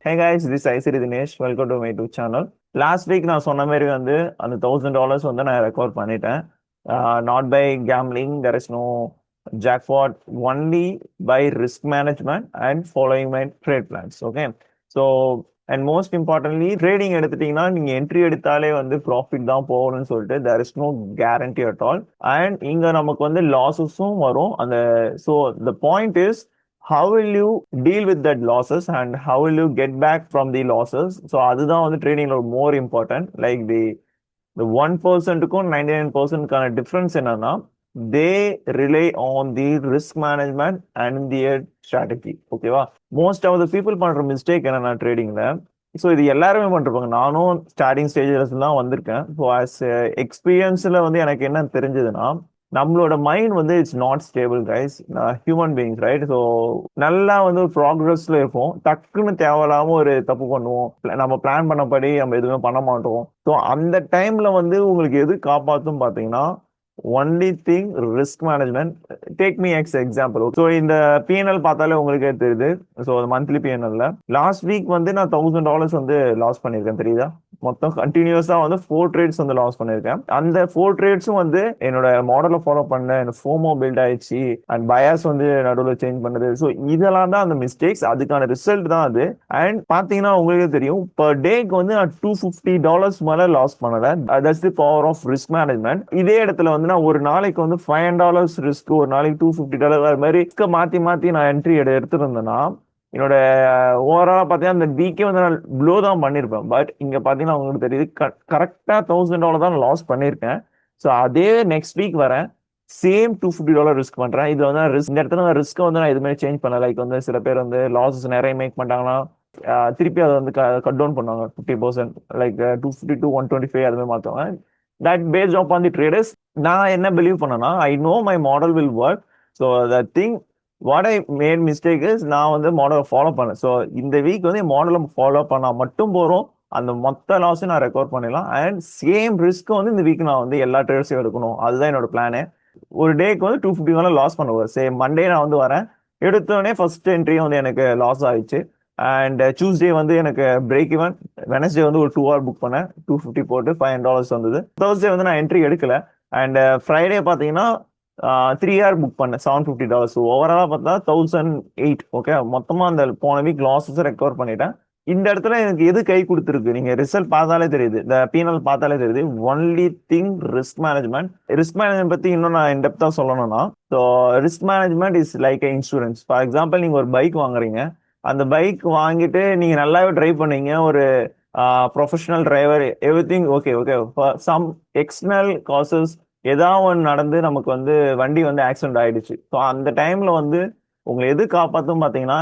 Hey guys, this is ஐசிரி Dinesh. Welcome to my YouTube channel. Last week நான் சொன்ன மாதிரி வந்து அந்த $1000 வந்து நான் ரெக்கார்ட் பண்ணிட்டேன். Not by gambling, there is no jackpot, only by risk management and following my trade plans. Okay, so and most importantly trading எடுத்துட்டீங்கன்னா நீங்கள் என்ட்ரி எடுத்தாலே வந்து ப்ராஃபிட் தான் போகணும்னு சொல்லிட்டு there is no guarantee at all. And இங்கே நமக்கு வந்து லாஸஸும் வரும். அந்த so the point is how will you deal with that losses and how will you get back from the losses. So அதுதான் வந்து ட்ரேடிங்ல more important. Like the 1% க்கும் 99% கான டிஃபரன்ஸ் என்னன்னா they rely on the risk management and their strategy. ஓகேவா, most of the people பண்ற mistake என்னன்னா ட்ரேடிங்ல, so இது எல்லாருமே பண்ணிருப்பாங்க. நானும் ஸ்டார்டிங் ஸ்டேஜஸ் தான் வந்திருக்கேன். ஸோ ஆஸ் எக்ஸ்பீரியன்ஸ்ல வந்து எனக்கு என்ன தெரிஞ்சதுன்னா, நம்மளோட மைண்ட் வந்து it's not stable guys, human beings right. So நல்லா வந்து ஒரு ப்ராக்ரஸ்ல இருப்போம், டக்குன்னு தேவையில்லாம ஒரு தப்பு பண்ணுவோம், நம்ம பிளான் பண்ணபடி நம்ம எதுவுமே பண்ண மாட்டோம். ஸோ அந்த டைம்ல வந்து உங்களுக்கு எது காப்பாற்றும் பார்த்தீங்கன்னா only thing risk management. Take me example. So இந்த பிஎன்எல் பார்த்தாலே உங்களுக்கே தெரியுது. ஸோ மந்த்லி பிஎன்எல்ல லாஸ்ட் வீக் வந்து நான் $1000 வந்து லாஸ் பண்ணியிருக்கேன், தெரியுதா? மொத்தம் கண்டினியூஸா வந்து 4 ட்ரேட்ஸ் வந்து லாஸ் பண்ணியிருக்கேன். அந்த 4 ட்ரேட்ஸும் வந்து என்னோட மாடலை ஃபாலோ பண்ண எனக்கு ஃபோமோ பில்ட் ஆயிடுச்சு அண்ட் பயாஸ் வந்து நடுவில் சேஞ்ச் பண்ணது. ஸோ இதெல்லாம் தான் அந்த மிஸ்டேக்ஸ், அதுக்கான ரிசல்ட் தான் அது. அண்ட் பார்த்தீங்கன்னா உங்களுக்கே தெரியும், பர் டேக்கு வந்து நான் $250 மேலே லாஸ் பண்ணல. That's the power of risk management. இதே இடத்துல வந்து நான் ஒரு நாளைக்கு வந்து $500 ரிஸ்க், ஒரு நாளைக்கு $250 அது மாதிரி மாற்றி மாற்றி நான் என்ட்ரி எடுத்துருந்தேன்னா என்னோட ஓவராலா பார்த்தீங்கன்னா அந்த வீக்கே வந்து நான் ப்ளோ தான் பண்ணியிருப்பேன். பட் இங்கே பார்த்தீங்கன்னா உங்களுக்கு தெரியுது, கரெக்டாக $1000 தான் லாஸ் பண்ணியிருக்கேன். ஸோ அதே நெக்ஸ்ட் வீக் வரேன், சேம் $250 ரிஸ்க் பண்ணுறேன். இது வந்து ரிஸ்க், இந்த இடத்துல ரிஸ்க்கை வந்து நான் எதுவுமே சேஞ்ச் பண்ணல. லைக் வந்து சில பேர் வந்து லாஸஸ் நிறைய மேக் பண்ணிட்டாங்கன்னா திருப்பி அதை வந்து கட் டவுன் பண்ணுவாங்க 50%, லைக் 250 to 125 அது மாதிரி மாற்றுவாங்க. That based off on the traders. நான் என்ன பிலீவ் பண்ணேன்னா, I know my model will work. So the thing what I made mistake is, நான் வந்து மாடலை ஃபாலோ பண்ணேன். ஸோ இந்த வீக் வந்து மாடலை ஃபாலோ பண்ணால் மட்டும் போகிறோம், அந்த மொத்த லாஸும் நான் ரெக்கவர் பண்ணிடலாம். அண்ட் சேம் ரிஸ்க்கு வந்து இந்த வீக் நான் வந்து எல்லா ட்ரேட்ஸையும் எடுக்கணும், அதுதான் என்னோட பிளானு. ஒரு டேக்கு வந்து $250 லாஸ் பண்ணுவேன். சேம் மண்டே நான் வந்து வரேன், எடுத்தோடனே ஃபர்ஸ்ட் என்ட்ரி வந்து எனக்கு லாஸ் ஆயிடுச்சு. அண்ட் டியூஸ்டே வந்து எனக்கு பிரேக் ஈவன். வெனஸ்டே வந்து ஒரு 2 hour புக் பண்ணேன், 250 போட்டு $500 வந்தது. தேர்ஸ்டே வந்து நான் என்ட்ரி எடுக்கல. அண்ட் ஃப்ரைடே பார்த்தீங்கன்னா 3 hour புக் பண்ணேன், $750. ஓவராலா பார்த்தா 1008. ஓகே, மொத்தமா அந்த போன வீக் லாஸஸ் ரெக்கவர் பண்ணிட்டேன். இந்த இடத்துல எனக்கு எது கை கொடுத்துருக்கு, நீங்க ரிசல்ட் பார்த்தாலே தெரியுது, இந்த பிஎன்எல் பார்த்தாலே தெரியுது. Only thing risk management. Risk management பத்தி இன்னும் நான் இன்டெப்தா சொல்லணும்னா, so risk management is like insurance. For example, நீங்க ஒரு பைக் வாங்குறீங்க, அந்த பைக் வாங்கிட்டு நீங்க நல்லாவே டிரைவ் பண்ணீங்க, ஒரு professional driver, everything okay. Okay, some external causes ஏதாவது ஒன்று நடந்து நமக்கு வந்து வண்டி வந்து ஆக்சிடென்ட் ஆயிடுச்சு. ஸோ அந்த டைம்ல வந்து உங்களை எது காப்பாற்றும் பார்த்தீங்கன்னா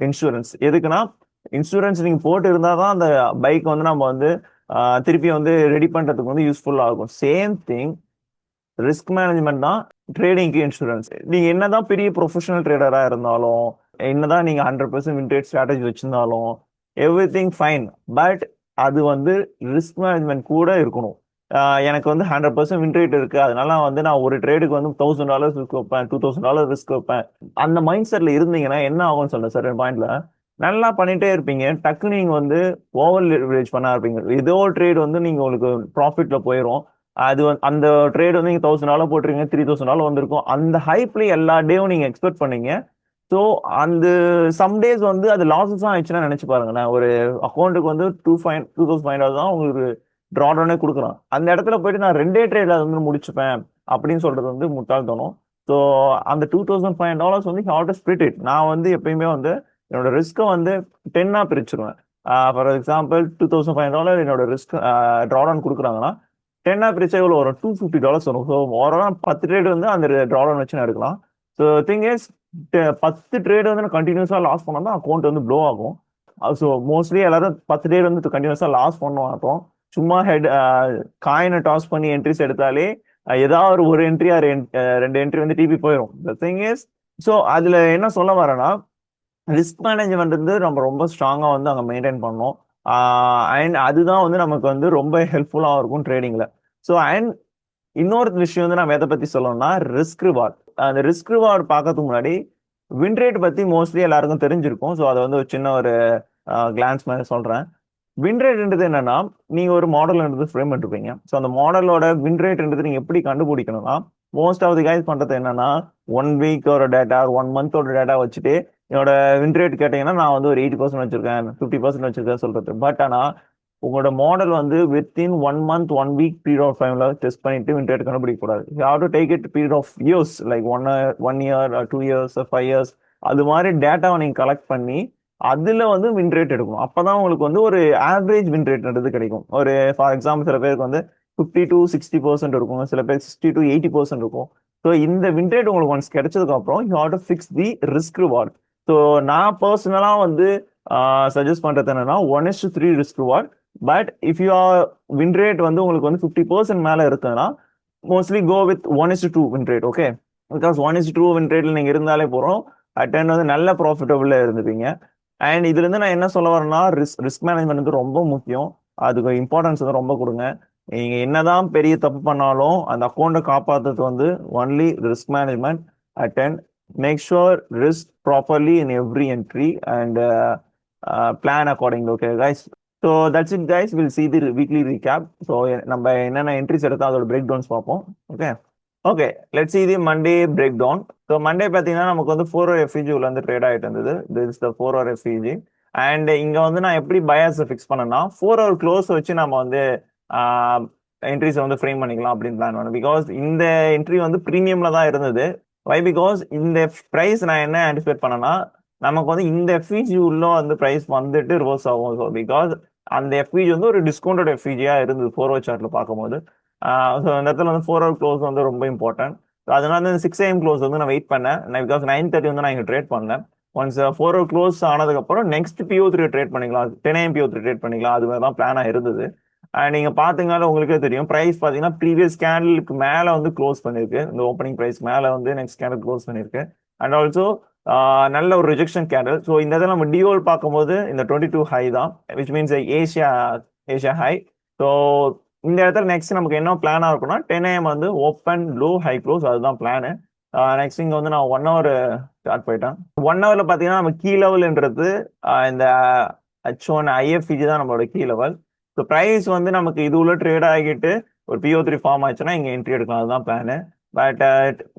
இன்சூரன்ஸ். எதுக்குன்னா, இன்சூரன்ஸ் நீங்க போட்டு இருந்தால் தான் அந்த பைக் வந்து நம்ம வந்து திருப்பி வந்து ரெடி பண்றதுக்கு வந்து யூஸ்ஃபுல்லாக இருக்கும். சேம் திங் ரிஸ்க் மேனேஜ்மெண்ட் தான் ட்ரேடிங்க்கு இன்சூரன்ஸ். நீங்க என்னதான் பெரிய ப்ரொஃபஷனல் ட்ரேடரா இருந்தாலும், என்னதான் நீங்க 100% வின்டேஜ் ஸ்ட்ராட்டஜி வச்சிருந்தாலும், எவ்ரி திங் ஃபைன். பட் அது வந்து ரிஸ்க் மேனேஜ்மெண்ட் கூட இருக்கணும். எனக்கு வந்து 100% வின் ரேட் இருக்கு, அதனால வந்து நான் ஒரு ட்ரேடுக்கு வந்து $1000 ரிஸ்க் வைப்பேன், $2000 ரிஸ்க் வைப்பேன். அந்த மைண்ட் செட்ல இருந்தீங்கன்னா என்ன ஆகும்னு சொல்றேன் சார். பாயிண்ட்ல நல்லா பண்ணிட்டே இருப்பீங்க, டக்குன்னு நீங்க வந்து ஓவர் லெவரேஜ் பண்ண இருப்பீங்க. ஏதோ ஒரு ட்ரேட் வந்து நீங்க உங்களுக்கு ப்ராஃபிட்ல போயிடும். அது வந்து அந்த ட்ரேட் வந்து நீங்க $1000 போட்டுருங்க, $3000 வந்திருக்கும். அந்த ஹைப்ல எல்லா டேவும் நீங்க எக்ஸ்பெக்ட் பண்ணீங்க. ஸோ அந்த சம் டேஸ் வந்து அது லாஸஸ் தான் ஆயிடுச்சுன்னா நினைச்சு பாருங்க. நான் ஒரு அக்கௌண்ட்டுக்கு வந்து $2500 தான் உங்களுக்கு ட்ராடவுனே கொடுக்குறான். அந்த இடத்துல போயிட்டு நான் 2 ட்ரேட்ல வந்து முடிச்சுப்பேன் அப்படின்னு சொல்றது வந்து முட்டாள்தனம். ஸோ அந்த $2500 வந்து ஹவ் டு ஸ்பிளிட் இட். நான் வந்து எப்பயுமே வந்து என்னோட ரிஸ்க்கை வந்து 10ஆ பிரிச்சிருவேன். ஃபார் எக்ஸாம்பிள், $2500 என்னோட ரிஸ்க் ட்ராடவுன் கொடுக்குறாங்கன்னா 10ஆ பிரிச்சா எவ்வளோ வரும்? $250 வரும். ஸோ ஓவரால் 10 ட்ரேட் வந்து அந்த ட்ராடவுன் வச்சு நான் எடுக்கலாம். ஸோ திங் இஸ், 10 ட்ரேட் வந்து நான் கண்டினியூஸாக லாஸ் பண்ணால் தான் அக்கௌண்ட் வந்து ப்ளோ ஆகும். ஸோ மோஸ்ட்லி எல்லாரும் 10 ட்ரேட் வந்து கண்டினியூஸாக லாஸ் பண்ணுவோம். அப்போ சும்மா காயினை டாஸ் பண்ணி என்ட்ரிஸ் எடுத்தாலே ஏதாவது ஒரு என்ட்ரி 2 என்ட்ரி வந்து டிபி போயிடும். த திங் இஸ், ஸோ அதுல என்ன சொல்ல வரேன்னா, ரிஸ்க் மேனேஜ்மெண்ட் வந்து நம்ம ரொம்ப ஸ்ட்ராங்கா வந்து அங்கே மெயின்டைன் பண்ணோம். அண்ட் அதுதான் வந்து நமக்கு வந்து ரொம்ப ஹெல்ப்ஃபுல்லாக இருக்கும் ட்ரேடிங்ல. ஸோ அண்ட் இன்னொரு விஷயம் வந்து நம்ம எதை பத்தி சொல்லணும்னா, ரிஸ்க் ரிவார்ட். அந்த ரிஸ்க் ரிவார்ட் பார்க்கறதுக்கு முன்னாடி வின் ரேட் பத்தி மோஸ்ட்லி எல்லாருக்கும் தெரிஞ்சிருக்கும். ஸோ அதை வந்து ஒரு சின்ன ஒரு கிளான்ஸ் மாதிரி சொல்றேன். வின் ரேட்ன்றது என்னன்னா, நீங்க ஒரு மாடல்ன்றது ஃப்ரேம் பண்ணிருப்பீங்க. ஸோ அந்த மாடலோட வின் ரேட்ன்றது நீங்க எப்படி கண்டுபிடிக்கணும்னா, மோஸ்ட் ஆஃப் தி கைஸ் பண்றது என்னன்னா, 1 வீக்கோட டேட்டா, 1 மந்தோட டேட்டா வச்சுட்டு என்னோட வின் ரேட் கேட்டீங்கன்னா நான் வந்து ஒரு 80% வச்சிருக்கேன், 50% வச்சிருக்கேன் சொல்றது. பட் ஆனா உங்களோட மாடல் வந்து within 1 month 1 week period of டைம்ல டெஸ்ட் பண்ணிட்டு வின் ரேட் கண்டுபிடிக்க கூடாது. You have to take it period of years, like 1 year 2 years 5 years, அது மாதிரி டேட்டாவை நீங்க கலெக்ட் பண்ணி அதுல வந்து வின் ரேட் எடுக்கணும். அப்பதான் உங்களுக்கு வந்து ஒரு ஆவரேஜ் வின் ரேட்ன்றது கிடைக்கும். ஒரு ஃபார் எக்ஸாம்பிள் சில பேருக்கு வந்து 50 to 60% இருக்கும், சில பேருக்கு 60 to 80% இருக்கும். ஸோ இந்த வின் ரேட் உங்களுக்கு ஒன்ஸ் கிடைச்சதுக்கு அப்புறம் you have to fix the risk reward. So நான் பர்சனலா வந்து சஜஸ்ட் பண்றது என்னன்னா 1:3 risk reward. But if you are win rate வந்து உங்களுக்கு வந்து 50% மேல இருக்குன்னா mostly go with 1:2 win rate. Okay, because 1:2 win ரேட்ல நீங்க இருந்தாலே போறோம், அட் வந்து நல்ல ப்ராஃபிட்டபிளா இருந்துப்பீங்க. அண்ட் இதுல இருந்து நான் என்ன சொல்ல வரேன்னா, ரிஸ்க் மேனேஜ்மெண்ட் வந்து ரொம்ப முக்கியம். அதுக்கு இம்பார்ட்டன்ஸ் வந்து ரொம்ப கொடுங்க. நீங்க என்னதான் பெரிய தப்பு பண்ணாலும் அந்த அக்கௌண்ட்டை காப்பாத்துறது வந்து only risk management. At make sure risk properly in every entry and plan according. Okay guys, so that's it guys, will see the weekly recap. So நம்ம என்னென்ன என்ட்ரிஸ் எடுத்தோம் அதோட பிரேக் டவுன்ஸ் பார்ப்போம். Okay okay, let's see the Monday breakdown. So Monday பார்த்தீங்கன்னா நமக்கு வந்து 4 hour FEG உள்ள வந்து ட்ரேட் ஆகிட்டு இருந்தது. This is the 4 hour FEG. And இங்க வந்து நான் எப்படி பயாஸ் ஃபிக்ஸ் பண்ணேன்னா 4 hour க்ளோஸ் வச்சு நம்ம வந்து என்ட்ரிஸை வந்து ஃப்ரேம் பண்ணிக்கலாம் அப்படின்னு பிளான் பண்ணேன். பிகாஸ் இந்த என்ட்ரி வந்து ப்ரீமியம்ல தான் இருந்தது. வை பிகாஸ் இந்த ப்ரைஸ் நான் என்ன ஆன்டிசிபேட் பண்ணேன்னா, நமக்கு வந்து இந்த FEG உள்ள வந்து ப்ரைஸ் வந்துட்டு ரிவர்ஸ் ஆகும். ஸோ பிகாஸ் அந்த FEG வந்து ஒரு டிஸ்கவுண்டட் FEG-ஆ இருந்தது 4 hour சார்ட்ல பார்க்கும்போது. ஸோ இந்த இடத்துல வந்து 4 hour க்ளோஸ் வந்து ரொம்ப இம்பார்ட்டன்ட். அதனால வந்து 6 AM க்ளோஸ் வந்து நான் வெயிட் பண்ணேன். பிகாஸ் 9:30 வந்து நான் இங்கே ட்ரேட் பண்ணேன். ஒன்ஸ் 4 hour க்ளோஸ் ஆனதுக்கப்புறம் நெக்ஸ்ட் PO3 ட்ரேட் பண்ணிக்கலாம், 10 AM PO3 ட்ரேட் பண்ணிக்கலாம், அது மாதிரி தான் பிளானாக இருந்தது. அண்ட் நீங்கள் பார்த்தீங்கனாலும் உங்களுக்கே தெரியும், ப்ரைஸ் பார்த்தீங்கன்னா ப்ரீவியஸ் கேண்டலுக்கு மேலே வந்து க்ளோஸ் பண்ணியிருக்கு. இந்த ஓப்பனிங் ப்ரைஸ் மேலே வந்து நெக்ஸ்ட் கேண்டல் க்ளோஸ் பண்ணியிருக்கு. அண்ட் ஆல்சோ நல்ல ஒரு ரிஜெக்ஷன் கேண்டல். ஸோ இந்த இதில் நம்ம டிஓல் பார்க்கும்போது இந்த 22 ஹை தான், which means Asia high. So இந்த இடத்துல நெக்ஸ்ட் நமக்கு என்ன பிளானா இருக்கும்னா 10 AM வந்து ஓப்பன் லோ ஹை க்ளோஸ், அதுதான் பிளானு. நெக்ஸ்ட் இங்க வந்து நான் 1 hour ஸ்டார்ட் போயிட்டேன். 1 hourல பாத்தீங்கன்னா நம்ம கீ லெவல்ன்றது இந்த H1 IFEG தான் நம்மளோட கீ லெவல். ஸோ ப்ரைஸ் வந்து நமக்கு இது உள்ள ட்ரேட் ஆகிட்டு ஒரு PO3 ஃபார்ம் ஆச்சுன்னா இங்க என்ட்ரி எடுக்கலாம், அதுதான் பிளானு. பட்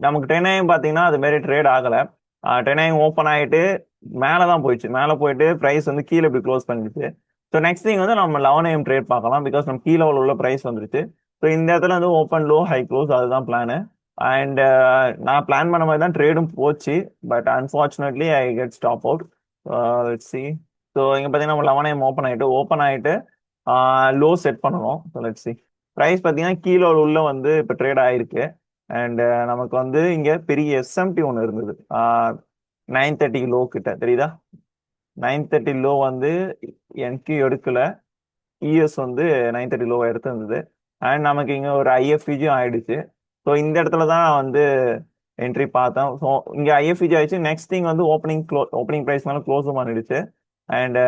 நமக்கு 10 AM பாத்தீங்கன்னா அது மாதிரி ட்ரேட் ஆகல. 10 AM ஓப்பன் ஆகிட்டு மேலே தான் போயிடுச்சு. மேலே போயிட்டு ப்ரைஸ் வந்து கீழே இப்படி க்ளோஸ் பண்ணிடுச்சு. ஸோ நெக்ஸ்ட் திங் வந்து நம்ம 11 AM ட்ரேட் பார்க்கலாம், பிகாஸ் நம்ம கீழே உள்ள ப்ரைஸ் வந்துருச்சு. ஸோ இந்த இடத்துல வந்து ஓப்பன் லோ ஹை க்ளோஸ், அதுதான் பிளானு. அண்ட் நான் பிளான் பண்ண மாதிரி தான் ட்ரேடும் போச்சு. But unfortunately I get stop out. Let's see. So இங்கே பார்த்தீங்கன்னா நம்ம 11 AM ஓப்பன் ஆகிட்டு லோ செட் பண்ணணும். So let's see. ப்ரைஸ் பார்த்தீங்கன்னா கீழே உள்ள வந்து இப்போ ட்ரேட் ஆயிருக்கு. அண்ட் நமக்கு வந்து இங்கே பெரிய SMT ஒன்று இருந்தது 9:30 லோ கிட்ட, தெரியுதா? 9:30 லோ வந்து என்ட்ரி எடுக்கல, ES வந்து 9:30 லோவை எடுத்திருந்தது. அண்ட் நமக்கு இங்கே ஒரு IFEG ஆயிடுச்சு. ஸோ இந்த இடத்துல தான் வந்து என்ட்ரி பார்த்தேன். ஸோ இங்கே IFEG ஆயிடுச்சு. நெக்ஸ்ட் திங் வந்து ஓப்பனிங் ப்ரைஸ் மேலே க்ளோஸும் பண்ணிடுச்சு. அண்ட்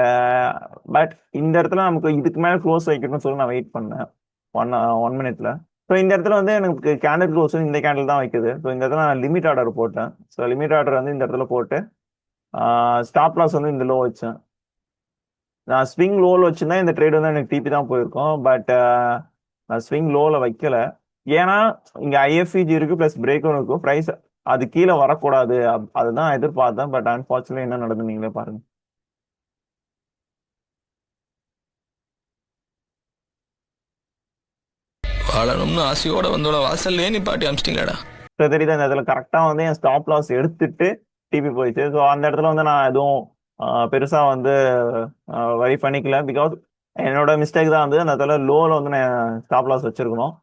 பட் இந்த இடத்துல நமக்கு இதுக்கு மேலே க்ளோஸ் வைக்கணும்னு சொல்லி நான் வெயிட் பண்ணேன் 1 minute. ஸோ இந்த இடத்துல வந்து எனக்கு கேண்டில் க்ளோஸ் இந்த கேண்டில் தான் வைக்குது. ஸோ இந்த இடத்துல நான் லிமிட் ஆர்டர் போட்டேன். ஸோ லிமிட் ஆர்டர் வந்து இந்த இடத்துல போட்டு ஸ்டாப் லாஸ் வந்து இந்த லோ வச்சேன். நான் ஸ்விங் லோவில் வச்சுருந்தா இந்த ட்ரேட் வந்து எனக்கு TP தான் போயிருக்கும். பட் நான் ஸ்விங் லோவில் வைக்கல. ஏன்னா இங்கே IFEG இருக்கு ப்ளஸ் பிரேக்கும் இருக்கும். ப்ரைஸ் அது கீழே வரக்கூடாது, அதுதான் எதிர்பார்த்தேன். பட் அன்ஃபார்ச்சுனேட்லி என்ன நடந்து நீங்களே பாருங்க. வாழணும்னு ஆசையோட வந்தோட வாசல்லே நீ பாட்டி அமிச்சிட்டீங்கடா. தெரியுது, இந்த இடத்துல கரெக்டாக வந்து என் ஸ்டாப் லாஸ் எடுத்துட்டு TP போயிடுச்சு. ஸோ அந்த இடத்துல வந்து நான் எதுவும் பெருசாக வந்து வரி பண்ணிக்கல. பிகாஸ் என்னோட மிஸ்டேக் தான் வந்து அந்த இடத்துல லோவில் வந்து நான் ஸ்டாப் லாஸ் வச்சிருக்கணும்.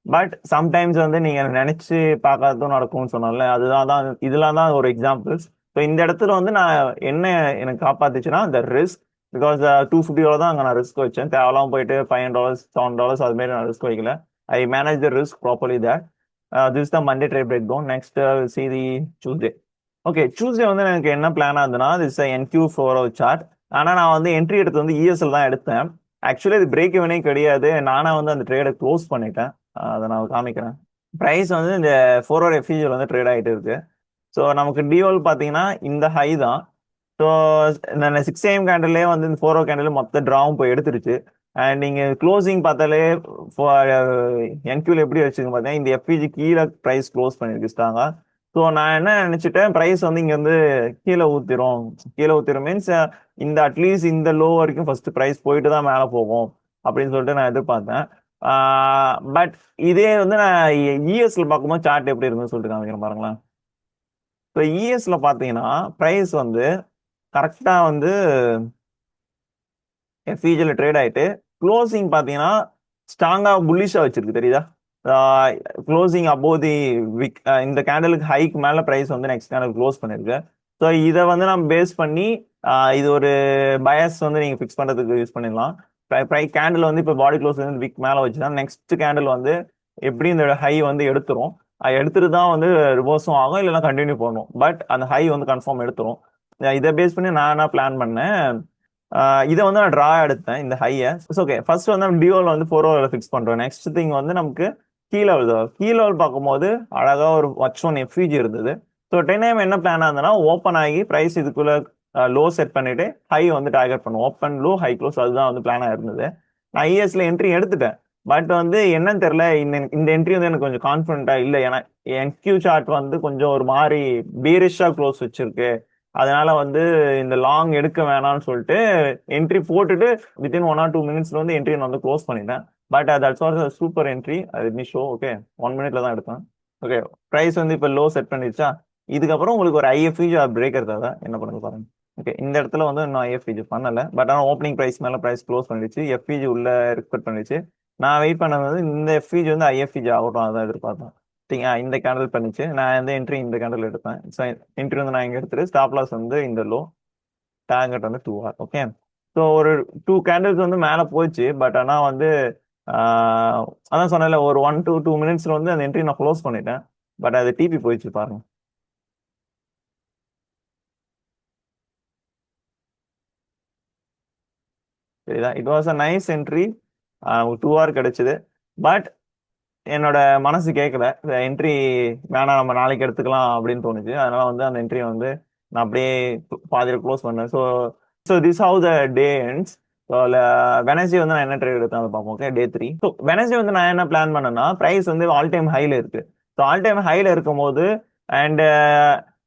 பட் சம்டைம்ஸ் வந்து நீங்கள் நினச்சி பார்க்காததும் நடக்கும்னு சொன்னால அதுதான் இதெல்லாம் தான் ஒரு எக்ஸாம்பிள்ஸ். ஸோ இந்த இடத்துல வந்து நான் என்ன எனக்கு காப்பாத்துச்சுன்னா இந்த ரிஸ்க். பிகாஸ் 250 தான் அங்கே நான் ரிஸ்க் வச்சேன். தேவலாம் போயிட்டு $500 $7 அது மாதிரி நான் ரிஸ்க் வைக்கல. I manage the risk properly. That this the Monday trade breakdown. Next see the Tuesday. Okay, Tuesday வந்து எனக்கு என்ன பிளானா இருந்ததுன்னா திஸ் NQ4 சார்ட். ஆனால் நான் வந்து என்ட்ரி எடுத்து வந்து ESL தான் எடுத்தேன். ஆக்சுவலி இது பிரேக் இவனே கிடையாது, நானா வந்து அந்த ட்ரேடை க்ளோஸ் பண்ணிட்டேன். அதை நான் காமிக்கிறேன். ப்ரைஸ் வந்து இந்த 4 hour FEG வந்து ட்ரேட் ஆகிட்டு இருக்கு. ஸோ நமக்கு டிஓல் பார்த்தீங்கன்னா இந்த ஹை தான். ஸோ நான் 6 AM கேண்டில்லே வந்து இந்த 4 கேண்டில் மொத்த ட்ராவும் போய் எடுத்துருச்சு. அண்ட் நீங்கள் க்ளோசிங் பார்த்தாலே என்கியூல எப்படி வச்சுங்க பார்த்தீங்கன்னா இந்த எஃபிஜி கீழே ப்ரைஸ் க்ளோஸ் பண்ணியிருக்கு ஸ்ட்ராங்கா. ஸோ நான் என்ன நினச்சிட்டேன், ப்ரைஸ் வந்து இங்கே வந்து கீழே ஊத்திரும் மீன்ஸ் இந்த அட்லீஸ்ட் இந்த லோ வரைக்கும் ஃபர்ஸ்ட் ப்ரைஸ் போயிட்டு தான் மேலே போகும் அப்படின்னு சொல்லிட்டு நான் எதிர்பார்த்தேன். பட் இதே வந்து நான் இஎஸ்ல பார்க்கும்போது சார்ட் எப்படி இருக்குன்னு சொல்லிட்டு காமிக்கிறேன் பாருங்களேன். இப்போ இஎஸ்ல பார்த்தீங்கன்னா ப்ரைஸ் வந்து கரெக்டாக வந்து எஃப்இஜியில் ட்ரேட் ஆயிட்டு க்ளோசிங் பார்த்தீங்கன்னா ஸ்ட்ராங்காக புல்லிஷாக வச்சிருக்கு தெரியுதா. க்ளோசிங் அபோவ் தி விக் இந்த கேண்டலுக்கு ஹைக்கு மேலே ப்ரைஸ் வந்து நெக்ஸ்ட் கேண்டல் க்ளோஸ் பண்ணிருக்கு. ஸோ இதை வந்து நம்ம பேஸ் பண்ணி இது ஒரு பயஸ் வந்து நீங்கள் ஃபிக்ஸ் பண்ணுறதுக்கு யூஸ் பண்ணிடலாம். கேண்டில் வந்து இப்போ பாடி க்ளோஸ் வந்து விக் மேலே வச்சுன்னா நெக்ஸ்ட் கேண்டில் வந்து எப்படி இந்த ஹை வந்து எடுத்துரும். எடுத்துட்டு தான் வந்து ரிவர்ஸும் ஆகும், இல்லைன்னா கண்டினியூ பண்ணும். பட் அந்த ஹை வந்து கன்ஃபார்ம் எடுத்துரும். இதை பேஸ் பண்ணி நான் என்ன பிளான் பண்ணேன், இதை வந்து நான் ட்ரா எடுத்தேன் இந்த ஹையை. ஓகே, ஃபர்ஸ்ட் வந்து நம்ம டிஓல வந்து 4 ஹவர்ல ஃபிக்ஸ் பண்றோம். நெக்ஸ்ட் திங் வந்து நமக்கு கீழே பார்க்கும்போது அழகா ஒரு H1 எஃப்இஜி இருந்தது. ஸோ 10 AM என்ன பிளான் ஆகுதுன்னா ஓப்பன் ஆகி ப்ரைஸ் இதுக்குள்ள லோ செட் பண்ணிட்டு ஹை வந்து டார்கெட் பண்ணும். ஓப்பன் லோ ஹை க்ளோஸ், அதுதான் வந்து பிளானாக இருந்தது. நான் ஐஎஸ்ல என்ட்ரி எடுத்துட்டேன். பட் வந்து என்னன்னு தெரியல, இந்த என்ட்ரி வந்து எனக்கு கொஞ்சம் கான்ஃபிடண்டா இல்லை. ஏன்னா என்கியூ சார்ட் வந்து கொஞ்சம் ஒரு மாதிரி பீரிஷா க்ளோஸ் வச்சிருக்கு. அதனால வந்து இந்த லாங் எடுக்க வேணாம்னு சொல்லிட்டு என்ட்ரி போட்டுட்டு வித்தின் 1 or 2 மினிட்ஸ்ல வந்து என்ட்ரி நான் வந்து க்ளோஸ் பண்ணிட்டேன். But that's also super entry. அது நீ ஷோ ஓகே 1 மினிட்ல தான் எடுத்தேன். ஓகே, ப்ரைஸ் வந்து இப்போ லோ செட் பண்ணிடுச்சா. இதுக்கப்புறம் உங்களுக்கு ஒரு ஐஎஃப்இஜி பிரேக்கர் தேவை. என்ன பண்ணுங்க பாருங்க. ஓகே, இந்த இடத்துல வந்து இன்னும் ஐஎஃப்இஜி பண்ணல. பட் ஆனால் ஓப்பனிங் ப்ரைஸ் மேலே ப்ரைஸ் க்ளோஸ் பண்ணிடுச்சு, எஃப்இஜி உள்ள ரெஸ்பெக்ட் பண்ணிடுச்சு. நான் வெயிட் பண்ணது வந்து இந்த எஃப்இஜி வந்து ஐஎஃப்இஜி ஆகட்டும், அதான் எதிர்பார்த்தேன். இந்த கேண்டில் பண்ணிச்சு. நான் வந்து என்ட்ரி இந்த கேண்டில் எடுப்பேன். ஸோ என்ட்ரி வந்து நான் இங்கே எடுத்துட்டு ஸ்டாப் லாஸ் வந்து இந்த லோ, டார்கெட் வந்து 2 hour. ஓகே, ஸோ ஒரு 2 கேண்டில்ஸ் வந்து மேலே போயிடுச்சு. பட் ஆனால் வந்து அதான் சொன்னேன்ல, ஒரு 1 to 2 மினிட்ஸ்ல வந்து அந்த என்ட்ரி நான் க்ளோஸ் பண்ணிட்டேன். பட் அது டிபி போயிடுச்சு பாருங்க. சரிதா, it was a nice entry. 2 hour கிடைச்சது. பட் என்னோட மனசு கேட்கல, என்ட்ரி வேணாம் நம்ம நாளைக்கு எடுத்துக்கலாம் அப்படின்னு தோணுச்சு. அதனால வந்து அந்த என்ட்ரியை வந்து நான் அப்படியே பாதியில் க்ளோஸ் பண்ணேன். So this how the day ends. So Wednesday வந்து நான் என்ன ட்ரேட் எடுத்தேன் அதை பார்ப்போம். ஓகே, டே 3. ஸோ வெனஸ்டே வந்து நான் என்ன பிளான் பண்ணேன்னா, ப்ரைஸ் வந்து ஆல் டைம் ஹைல இருக்கு. ஸோ ஆல் டைம் ஹைல இருக்கும் போது அண்ட்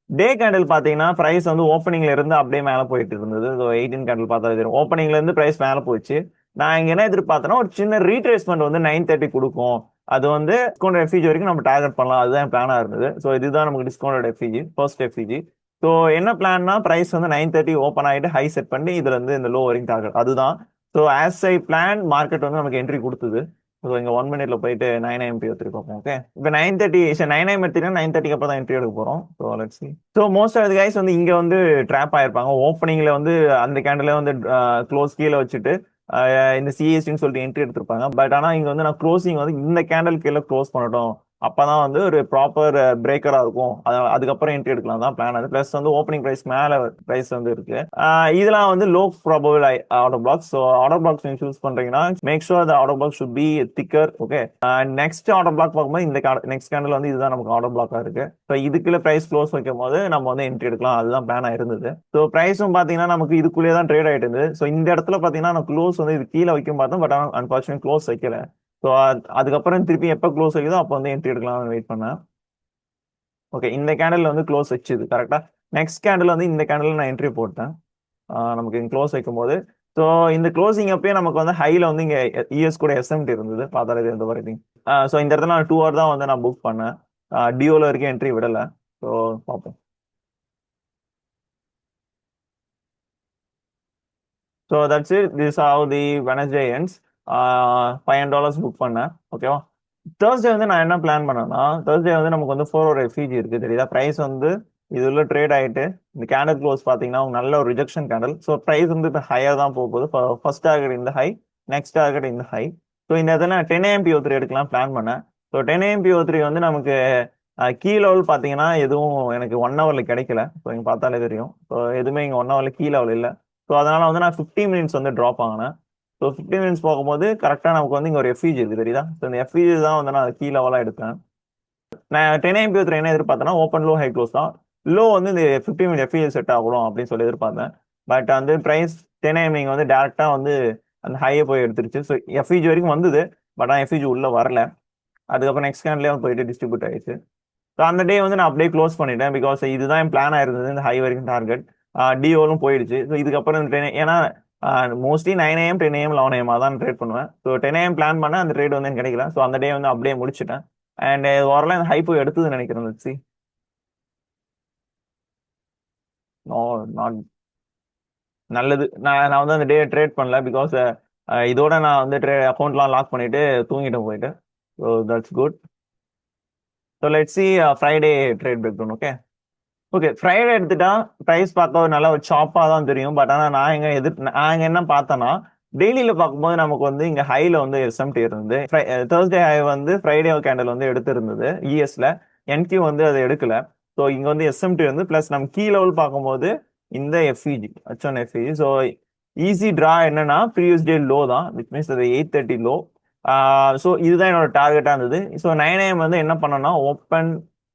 டே கேண்டில் பார்த்தீங்கன்னா ப்ரைஸ் வந்து ஓப்பனிங்ல இருந்து அப்படியே மேலே போயிட்டு இருந்தது. ஸோ 18 கேண்டில் பார்த்தா தெரியும், ஓப்பனிங்ல இருந்து ப்ரைஸ் மேலே போயிடுச்சு. நான் இங்க என்ன எதிர்பார்த்தேன்னா ஒரு சின்ன ரீட்ரேஸ்மெண்ட் வந்து 9:30 கொடுக்கும். அது வந்து டிஸ்கவுண்ட் எஃப்இஜி வரைக்கும் நம்ம டார்கெட் பண்ணலாம், அதுதான் பிளானா இருந்தது. ஸோ இதுதான் நமக்கு discounted FEG, first FEG. So என்ன பிளான்னா ப்ரைஸ் வந்து 9:30 ஓப்பன் ஆகிட்டு ஹை செட் பண்ணி இதுல இருந்து இந்த லோ வரைக்கும் டார்கெட், அதுதான். So as I plan market வந்து நமக்கு என்ட்ரி கொடுத்தது. ஸோ இங்க 1 மினிட்ல போயிட்டு 9 AM எடுத்துட்டு பார்ப்போம். ஓகே, இப்போ 9:30 9 AM எடுத்தீங்கன்னா 9:30 அப்புறம் தான் என்ட்ரி எடுக்க போறோம். So let's see. So most of the guys வந்து இங்க வந்து ட்ராப் ஆயிருப்பாங்க. ஓப்பனிங்ல வந்து அந்த கேண்டில் வந்து க்ளோஸ் கீழே வச்சுட்டு இந்த சிஎஸ்டின்னு சொல்லிட்டு என்ட்ரி எடுத்திருப்பாங்க. பட் ஆனால் இங்க வந்து நான் க்ளோசிங் வந்து இந்த கேண்டல் கீழே க்ளோஸ் பண்ணட்டும், அப்பதான் வந்து ஒரு ப்ராப்பர் பிரேக்கரா இருக்கும். அதுக்கப்புறம் என்ட்ரி எடுக்கலாம் தான் பிளான். அது பிளஸ் வந்து ஓப்பனிங் ப்ரைஸ் மேல ப்ரைஸ் வந்து இருக்கு. இதெல்லாம் வந்து low probable order blocks. So order blocks நீங்க சூஸ் பண்றீங்கன்னா make sure the order block should be thicker. Okay, next order block பார்க்கும்போது இந்த நெக்ஸ்ட் கேண்டில் வந்து இதுதான் நமக்கு ஆர்டர் பிளாக்கா இருக்கு. ஸோ இதுக்குள்ள பிரைஸ் க்ளோஸ் வைக்கும் போது நம்ம வந்து என்ட்ரி எடுக்கலாம், அதுதான் பிளானா இருந்தது. ஸோ பிரைஸும் பாத்தீங்கன்னா நமக்கு இதுக்குள்ளேயே தான் ட்ரேட் ஆயிட்டு இருந்தது. ஸோ இந்த இடத்துல பாத்தீங்கன்னா நான் க்ளோஸ் வந்து இது கீழே வைக்கும் பார்த்தோம். பட் ஆனால் அன்பார்ச்சுனேட் க்ளோஸ் வைக்கல. ஸோ அதுக்கப்புறம் திருப்பி எப்போ க்ளோஸ் வைக்குதோ அப்போ வந்து என்ட்ரி எடுக்கலாம்னு வெயிட் பண்ணேன். ஓகே, இந்த கேண்டில் வந்து க்ளோஸ் வச்சுது கரெக்டா. நெக்ஸ்ட் கேண்டில் வந்து இந்த கேண்டில் நான் என்ட்ரி போட்டேன். நமக்கு க்ளோஸ் வைக்கும் போது ஸோ இந்த க்ளோசிங் அப்பயே நமக்கு வந்து ஹைல வந்து இங்க இஎஸ் கூட எஸ்எம்டி இருந்தது, பார்த்தாலே இந்த வரைக்கும். ஸோ இந்த இடத்துல நான் 2 hour தான் வந்து நான் புக் பண்ணேன். டிஓல வரைக்கும் என்ட்ரி விடல. ஸோ பார்ப்போம். So that's it, this how the Wednesday ends. $500 book பண்ணேன். ஓகேவா. தேர்ஸ்டே வந்து நான் என்ன பிளான் பண்ணேன்னா, தேர்ஸ்டே வந்து நமக்கு வந்து 4 ஒரு எஃப்இஜி இருக்கு தெரியுதா. ப்ரைஸ் வந்து இது உள்ள ட்ரேட் ஆயிட்டு இந்த கேண்டல் க்ளோஸ் பார்த்தீங்கன்னா நல்ல ஒரு ரிஜெக்ஷன் கேண்டல். ஸோ ப்ரைஸ் வந்து இப்போ ஹையாக தான் போக போகுது. ஃபர்ஸ்ட் டார்கெட் இந்த ஹை, நெக்ஸ்ட் டார்கெட் இந்த ஹை. ஸோ இந்த இடத்துல நான் 10 AM PO3 எடுக்கலாம் பிளான் பண்ணேன். ஸோ 10 AM PO3 வந்து நமக்கு கீ லெவல் பார்த்தீங்கன்னா எதுவும் எனக்கு 1 hourல கிடைக்கல. ஸோ இங்கே பார்த்தாலே தெரியும். ஸோ எதுவுமே இங்கே 1 hourல கீ லெவல் இல்லை. ஸோ அதனால வந்து நான் 50 மினிட்ஸ் வந்து ட்ராப் ஆகினேன். ஸோ 50 மினிட்ஸ் போகும்போது கரெக்டாக நமக்கு வந்து இங்கே ஒரு எஃப்இஜி இருக்கு தெரியுதா. ஸோ இந்த எஃப்இஜி தான் வந்து நான் கீ லெவலாக எடுத்தேன். நான் 10 AM PO3 என்ன எதிர்பார்த்தேன்னா ஓப்பன் லோ ஹை க்ளோஸ் தான். லோ வந்து இந்த 50 மினிட் எஃப்இஜி செட் ஆகணும் அப்படின்னு சொல்லி எதிர்பார்த்தேன். பட் வந்து ப்ரைஸ் 10 AM நீங்க வந்து டேரக்டா வந்து அந்த ஹையை போய் எடுத்துருச்சு. ஸோ எஃப்இஜி வரைக்கும் வந்தது, பட் ஆனால் எஃப்இஜி உள்ள வரல. அதுக்கப்புறம் நெக்ஸ்ட் கேன்லேயே போயிட்டு டிஸ்ட்ரிபியூட் ஆயிடுச்சு. ஸோ அந்த டே வந்து நான் அப்படியே க்ளோஸ் பண்ணிட்டேன். பிகாஸ் இதுதான் என் பிளான் ஆயிருந்தது, இந்த ஹை வரைக்கும் டார்கெட். டிஓலும் போயிடுச்சு. ஸோ இதுக்கப்புறம் இந்த 10 ஏன்னா மோஸ்ட்லி 9 AM 10 AM 11 AM தான் ட்ரேட் பண்ணுவேன். ஸோ 10 AM பிளான் பண்ண அந்த ட்ரேட் வந்து எனக்கு கிடைக்கல. ஸோ அந்த டே வந்து அப்படியே முடிச்சிட்டேன். அண்ட் ஓரளவு இந்த ஹை போய் எடுத்ததுன்னு நினைக்கிறேன். சி நோ நாட் நல்லது. நான் வந்து அந்த டே ட்ரேட் பண்ணல. பிகாஸ் இதோட நான் வந்து அக்கௌண்ட்லாம் லாக் பண்ணிட்டு தூங்கிட்டு போயிட்டு. So that's good. So let's see Friday trade breakdown. Okay okay Friday எடுத்துட்டா ப்ரைஸ் பார்க்க ஒரு நல்ல ஒரு ஷாப்பாக தான் தெரியும். பட் ஆனால் நான் இங்கே என்ன பார்த்தேன்னா, டெய்லியில் பார்க்கும்போது நமக்கு வந்து இங்கே ஹையில் வந்து எஸ்எம்டி இருந்தது. தேர்ஸ்டே ஹை வந்து ஃப்ரைடே கேண்டல் வந்து எடுத்திருந்தது இஎஸ்ல. என்கியூ வந்து அதை எடுக்கல. ஸோ இங்கே வந்து எஸ்எம்டி வந்து ப்ளஸ் நம்ம கீ லெவல் பார்க்கும்போது இந்த FEG H1 FEG. So easy draw என்னன்னா ப்ரீவியஸ் டே லோ தான், விச் மீன்ஸ் அது 830 லோ. ஸோ இதுதான் என்னோட டார்கெட்டாக இருந்தது. ஸோ 9 AM வந்து என்ன பண்ணோம்னா ஓப்பன்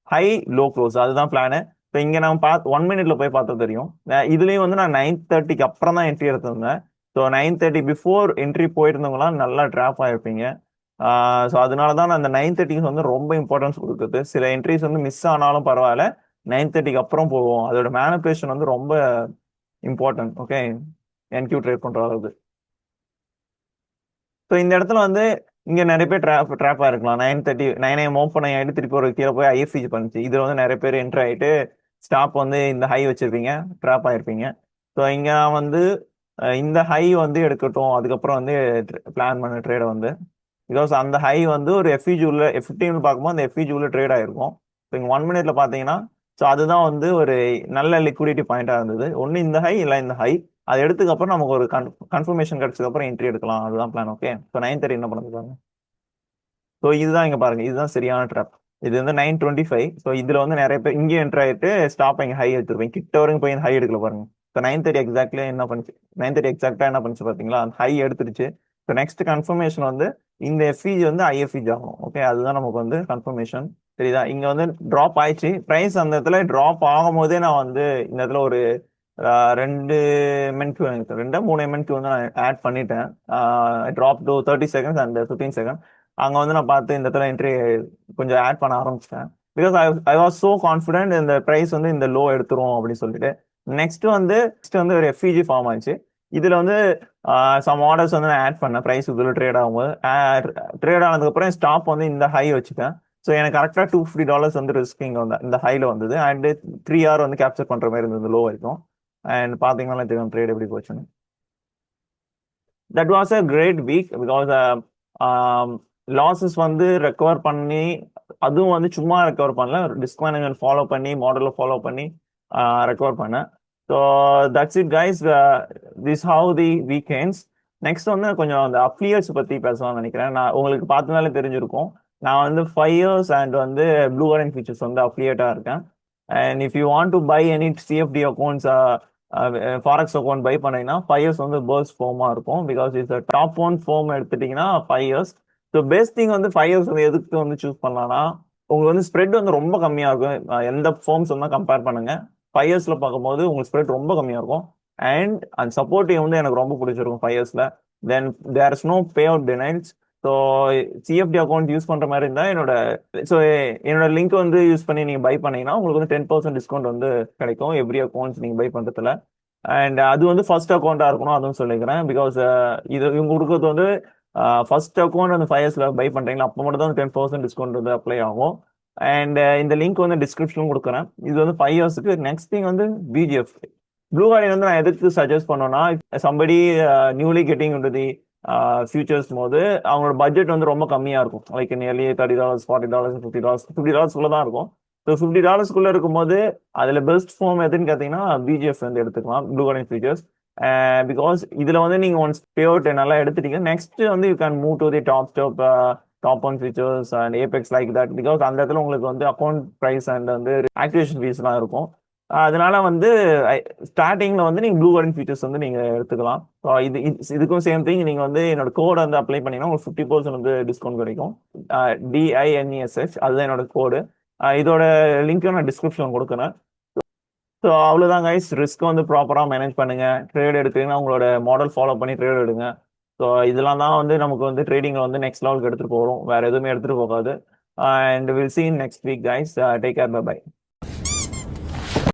ஹை லோ க்ளோஸ், அதுதான் பிளானு. இப்போ இங்கே நான் 1 மினிட்ல போய் பார்த்தா தெரியும். இதுலேயும் வந்து நான் 9:30க்கு அப்புறம் தான் என்ட்ரி எடுத்திருந்தேன். ஸோ 9:30 பிஃபோர் என்ட்ரி போயிருந்தவங்களாம் நல்லா ட்ராப் ஆகிருப்பீங்க. ஸோ அதனால தான் நான் அந்த 9:30க்கு வந்து ரொம்ப இம்பார்ட்டன்ஸ் கொடுக்குறது. சில என்ட்ரிஸ் வந்து மிஸ் ஆனாலும் பரவாயில்ல, 9:30க்கு அப்புறம் போவோம். அதோட மேனிபுலேஷன் வந்து ரொம்ப இம்பார்ட்டன்ட். ஓகே என்கியூ ட்ரேட் பண்ணுற அளவுக்கு. ஸோ இந்த இடத்துல வந்து இங்க நிறைய பேர் ட்ராப் ஆயிருக்கலாம். 9 AM ஓப்பன் ஆகிட்டு திருப்பி ஒரு கீழே போய் ஐஎஃப்இஜி பண்ணுச்சு. இதுல வந்து நிறைய பேர் என்ட்ரு ஆகிட்டு ஸ்டாப் வந்து இந்த ஹை வச்சிருப்பீங்க, ட்ராப் ஆயிருப்பீங்க. ஸோ இங்க நான் வந்து இந்த ஹை வந்து எடுக்கட்டும், அதுக்கப்புறம் வந்து பிளான் பண்ண ட்ரேடை வந்து, பிகாஸ் அந்த ஹை வந்து ஒரு எஃப்இஜி உள்ள 15 பார்க்கும்போது அந்த எஃப்இஜி உள்ள ட்ரேட் ஆயிருக்கும். ஸோ இங்க 1 மினிட்ல பாத்தீங்கன்னா, ஸோ அதுதான் வந்து ஒரு நல்ல லிக்விடிட்டி பாயிண்டா இருந்தது. ஒன்னு இந்த ஹை இல்லை இந்த ஹை, அது எடுத்துக்கப்புறம் நமக்கு ஒரு கன்ஃபர்மேஷன் கிடைச்சதுக்கு அப்புறம் என்ட்ரி எடுக்கலாம். அதுதான் பிளான். ஓகே ஸோ 9:30 என்ன பண்ணுது பாருங்க. ஸோ இதுதான் இங்க பாருங்க, இதுதான் சரியான ட்ராப். இது வந்து 9:25. ஸோ இதுல வந்து நிறைய பேர் இங்கே என்ட்ரு ஆயிட்டு ஸ்டாப் இங்க ஹை எடுத்துருப்பேன். கிட்ட வரைக்கும் போய் ஹை எடுக்கல பாருங்க. ஸோ 9:30 எக்ஸாக்ட்லி என்ன பண்ணுச்சு, 9:30 எக்ஸாக்டா என்ன பண்ணுச்சு பாத்தீங்களா, அந்த ஹை எடுத்துருச்சு. ஸோ நெக்ஸ்ட் கன்ஃபர்மேஷன் வந்து இந்த எஃப்இஜி வந்து ஐஎஃப்இஜி ஆகும். ஓகே அதுதான் நமக்கு வந்து கன்ஃபர்மேஷன். சரிதா, இங்க வந்து ட்ராப் ஆயிடுச்சு பிரைஸ். அந்த இடத்துல ட்ராப் ஆகும் போதே நான் வந்து இந்த இடத்துல ஒரு 2 MNQ 3 MNQ வந்து நான் ஆட் பண்ணிட்டேன். Drop to 30 seconds and 15 second. அங்க வந்து நான் பார்த்து இந்த இடத்துல என்ட்ரி கொஞ்சம் ஆட் பண்ண ஆரம்பிச்சிட்டேன். Because I was so confident இந்த பிரைஸ் வந்து இந்த லோ எடுத்துரும் அப்படின்னு சொல்லிட்டு. நெக்ஸ்ட் வந்து ஒரு எஃப்இஜி ஃபார்ம் ஆச்சு. இதுல வந்து சம் ஆர்டர்ஸ் வந்து நான் ஆட் பண்ணேன். பிரைஸ் இதுல ட்ரேட் ஆகும்போது ட்ரேட் ஆனதுக்கப்புறம் ஸ்டாப் வந்து இந்த ஹை வச்சுட்டேன். ஸோ எனக்கு கரெக்டாக $250 வந்து ரிஸ்கிங் வந்து இந்த ஹைல வந்தது. அண்ட் 3 hour வந்து கேப்சர் பண்ற மாதிரி இருந்தது லோ வரைக்கும். அண்ட் பாத்தீங்கன்னா தெரியும் ட்ரேட் எப்படி போச்சுன்னு. That was a great week. Because losses வந்து ரெக்கவர் பண்ணி, அதுவும் வந்து சும்மா ரெக்கவர் பண்ணல, ரிஸ்க் மேனேஜ்மெண்ட் ஃபாலோ பண்ணி மாடலை ஃபாலோ பண்ணி ரெக்கவர் பண்ணேன். So that's it guys, this how the weekends. Next வந்து கொஞ்சம் அந்த அஃபிலியேட்ஸ் பத்தி பேசலாம்னு நினைக்கிறேன். நான் உங்களுக்கு பார்த்தனாலே தெரிஞ்சிருக்கும், நான் வந்து 5 years அண்ட் வந்து ப்ளூ கார்டன் ஃபீச்சர்ஸ் வந்து அஃபிலியேட்டா இருக்கேன். And if you want to buy any CFD accounts, forex account buy பண்ணீங்கன்னா 5 years வந்து பேர்ஸ் ஃபார்மா இருக்கும். பிகாஸ் இட்ஸ் டாப் 1 ஃபார்ம் எடுத்துட்டீங்கன்னா 5 years. ஸோ பெஸ்ட் திங் வந்து 5 years வந்து எதுக்கு வந்து சூஸ் பண்ணலாம்னா, உங்களுக்கு வந்து ஸ்ப்ரெட் வந்து ரொம்ப கம்மியா இருக்கும். எந்த ஃபார்ம்ஸ் வந்து கம்பேர் பண்ணுங்க, 5 yearsல பார்க்கும்போது உங்களுக்கு ஸ்ப்ரெட் ரொம்ப கம்மியா இருக்கும். அண்ட் அந்த சப்போர்ட்டிவ் வந்து எனக்கு ரொம்ப பிடிச்சிருக்கும் 5 yearsல. Then there is no payout denials. So CFT account use பண்ற மாதிரி இருந்தா என்னோட லிங்க் வந்து யூஸ் பண்ணி நீங்க பை பண்ணீங்கன்னா உங்களுக்கு வந்து 10% டிஸ்கவுண்ட் வந்து கிடைக்கும் எவ்ரி அக்கௌண்ட்ஸ் நீங்க பை பண்றதுல. அண்ட் அது வந்து ஃபர்ஸ்ட் அக்கௌண்டா இருக்கணும், அதுவும் சொல்லிக்கிறேன். பிகாஸ் இது இவங்க கொடுக்கறது வந்து ஃபர்ஸ்ட் அக்கௌண்ட் வந்து 5 yearsல பை பண்றீங்களா, அப்போ மட்டும் தான் 10% டிஸ்கவுண்ட் வந்து அப்ளை ஆகும். அண்ட் இந்த லிங்க் வந்து டிஸ்கிரிப்ஷனும் கொடுக்குறேன். இது வந்து 5 yearsக்கு. நெக்ஸ்ட் திங் வந்து பிஜிஎஃப் ப்ளூ கார்டன் வந்து நான் எதுக்கு சஜஸ்ட் பண்ணோம்னா, somebody newly getting into the futures போது அவங்களோட பட்ஜெட் வந்து ரொம்ப கம்மியா இருக்கும். லைக் நியர்லி $30, $40, $50 தான் இருக்கும். ஸோ $50 இருக்கும்போது அதுல பெஸ்ட் ஃபார்ம் எதுன்னு கேட்டீங்கன்னா பிஜிஎஃப் வந்து எடுத்துக்கலாம், ப்ளூ கார்டன் ஃபீச்சர்ஸ். பிகாஸ் இதுல வந்து நீங்க ஒன்ஸ் பே அவுட் நல்லா எடுத்துட்டீங்க, நெக்ஸ்ட் வந்து you can move to the top 1 features and Apex like that. Because அந்த இடத்துல உங்களுக்கு வந்து அக்கௌண்ட் ப்ரைஸ் அண்ட் வந்து ஆக்டிவேஷன் ஃபீஸ்லாம் இருக்கும். அதனால வந்து ஸ்டார்டிங்ல வந்து நீங்க ப்ளூ கார்டன் ஃபீச்சர்ஸ் வந்து நீங்க எடுத்துக்கலாம். இதுக்கும் சேம் திங், நீங்க வந்து என்னோட கோடை வந்து அப்ளை பண்ணீங்கன்னா உங்களுக்கு 50% வந்து டிஸ்கவுண்ட் கிடைக்கும். DINESH அதுதான் என்னோட கோடு. இதோட லிங்க் நான் டிஸ்கிரிப்ஷன் கொடுக்குறேன். ஸோ அவ்வளோதான் கைஸ், ரிஸ்க் வந்து ப்ராப்பராக மேனேஜ் பண்ணுங்க. ட்ரேட் எடுக்கிறீங்கன்னா உங்களோட மாடல் ஃபாலோ பண்ணி ட்ரேட் எடுங்க. ஸோ இதெல்லாம் தான் வந்து நமக்கு வந்து ட்ரேடிங்கில் வந்து நெக்ஸ்ட் லெவலுக்கு எடுத்துகிட்டு போகிறோம், வேறு எதுவுமே எடுத்துகிட்டு போகாது. And will see you next week guys. Take care, bye bye.